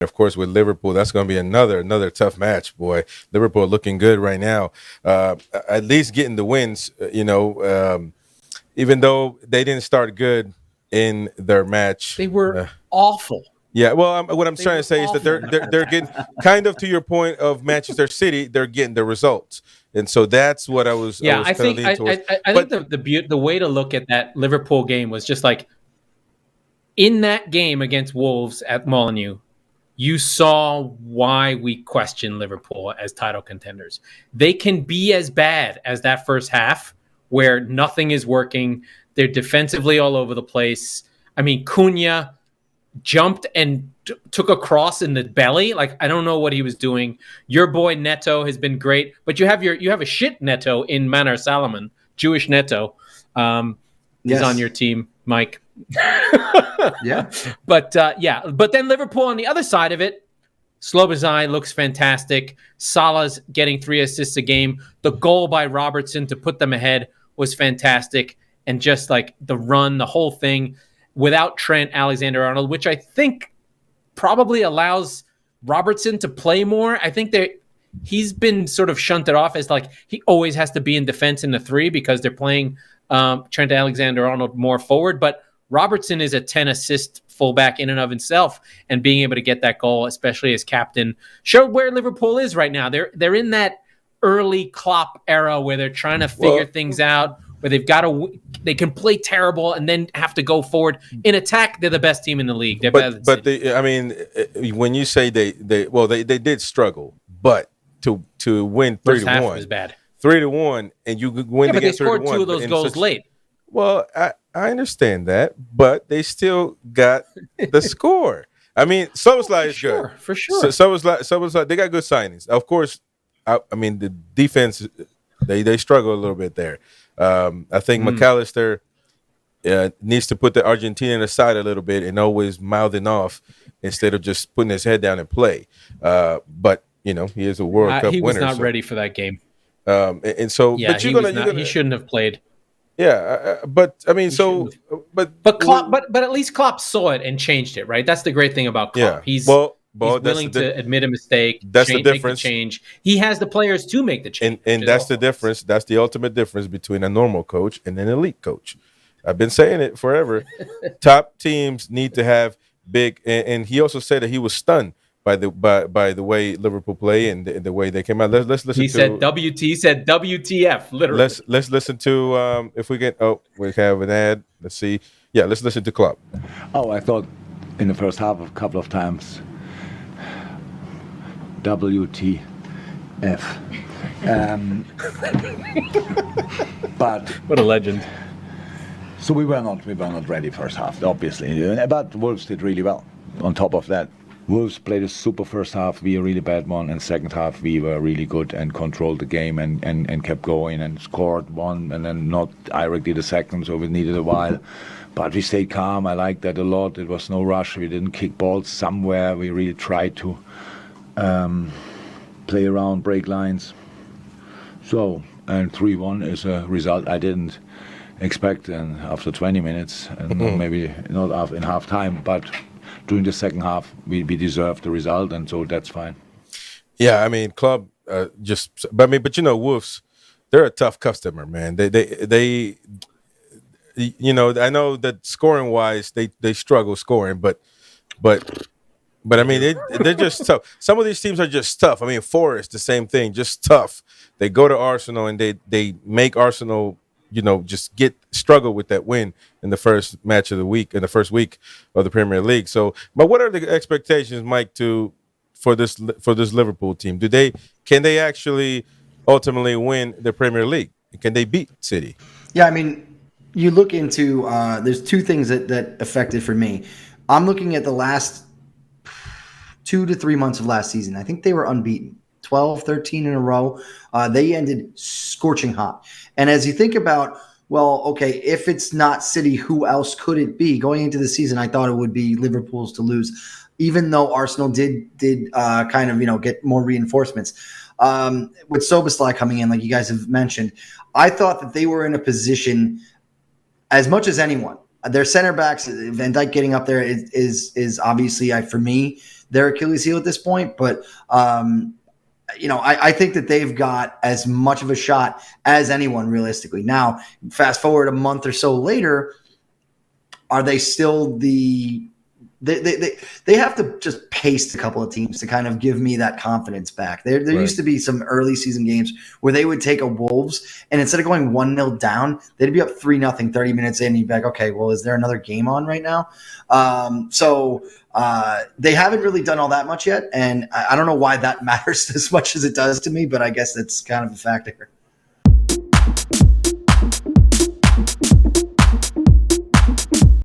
Of course, with Liverpool, that's going to be another tough match, boy. Liverpool looking good right now. At least getting the wins, even though they didn't start good in their match. They were awful. Yeah, well, what I'm trying to say is that awful. they're getting kind of to your point of Manchester City. They're getting the results, and so that's what I was. Yeah, I think I think the way to look at that Liverpool game was just like in that game against Wolves at Molineux. You saw why we question Liverpool as title contenders. They can be as bad as that first half where nothing is working. They're defensively all over the place. I mean, Cunha jumped and took a cross in the belly. Like, I don't know what he was doing. Your boy Neto has been great, but you have a shit Neto in Manar Salomon, Jewish Neto. He's on your team, Mike. Yeah. But then Liverpool on the other side of it, Slobozai looks fantastic. Salah's getting 3 assists a game. The goal by Robertson to put them ahead was fantastic. And just like the run, the whole thing without Trent Alexander-Arnold, which I think probably allows Robertson to play more. I think he's been sort of shunted off as like he always has to be in defense in the 3 because they're playing Trent Alexander-Arnold more forward. But Robertson is a 10-assist fullback in and of himself, and being able to get that goal, especially as captain, showed where Liverpool is right now. They're in that early Klopp era where they're trying to figure things out, where they can play terrible and then have to go forward. In attack, they're the best team in the league. They're better than when you say they did struggle, but to win 3-1 was bad. 3-1, and you win but they against 3-1. scored 2 of those goals late. Well, I understand that, but they still got the score. I mean, Szoboszlai is good. For sure. Szoboszlai, they got good signings. Of course, I mean, the defense, they struggle a little bit there. I think McAllister needs to put the Argentinian aside a little bit and always mouthing off instead of just putting his head down and play. But, he is a World Cup winner. He was not ready for that game. And so, yeah, but he shouldn't have played. Yeah, but I mean, but Klopp, but at least Klopp saw it and changed it, right? That's the great thing about Klopp. Yeah. He's willing to admit a mistake. That's the difference. Make the change. He has the players to make the change, and that's the difference. That's the ultimate difference between a normal coach and an elite coach. I've been saying it forever. Top teams need to have big, and he also said that he was stunned by the way Liverpool play and the way they came out. Let's listen. He said WTF, literally. Let's listen to if we get. Oh, we have an ad. Let's see. Yeah, let's listen to Klopp. Oh, I thought in the first half a couple of times. WTF. But what a legend. So we were not ready first half, obviously. But Wolves did really well. On top of that, Wolves played a super first half, we a really bad one, and second half we were really good and controlled the game and kept going and scored one and then not directly the second, so we needed a while. But we stayed calm. I liked that a lot. It was no rush. We didn't kick balls somewhere. We really tried to play around, break lines. So, and 3-1 is a result I didn't expect, and after 20 minutes, and maybe not in half time, but during the second half, we deserved the result, and so that's fine. Yeah, I mean, club but Wolves, they're a tough customer, man. They I know that scoring wise, they struggle scoring, but I mean, they're just tough. Some of these teams are just tough. I mean, Forest, the same thing, just tough. They go to Arsenal and they make Arsenal, just struggle with that win in the first match of the week, in the first week of the Premier League. So, but what are the expectations, Mike, for this Liverpool team? Can they actually ultimately win the Premier League? Can they beat City? Yeah, I mean, you look into there's 2 things that affected for me. I'm looking at the last 2 to 3 months of last season. I think they were unbeaten. 12, 13 in a row. They ended scorching hot. And as you think about, well, okay, if it's not City, who else could it be? Going into the season, I thought it would be Liverpool's to lose, even though Arsenal did kind of, get more reinforcements. With Szoboszlai coming in, like you guys have mentioned, I thought that they were in a position, as much as anyone, their center backs, Van Dijk getting up there is obviously, for me, their Achilles heel at this point. But I think that they've got as much of a shot as anyone realistically. Now, fast forward a month or so later, are they still they have to just paste a couple of teams to kind of give me that confidence back. There Right. used to be some early season games where they would take a Wolves, and instead of going 1-0 down, they'd be up 3-0 30 minutes in, and you'd be like, okay, well, is there another game on right now? So they haven't really done all that much yet, and I don't know why that matters as much as it does to me, but I guess that's kind of a factor.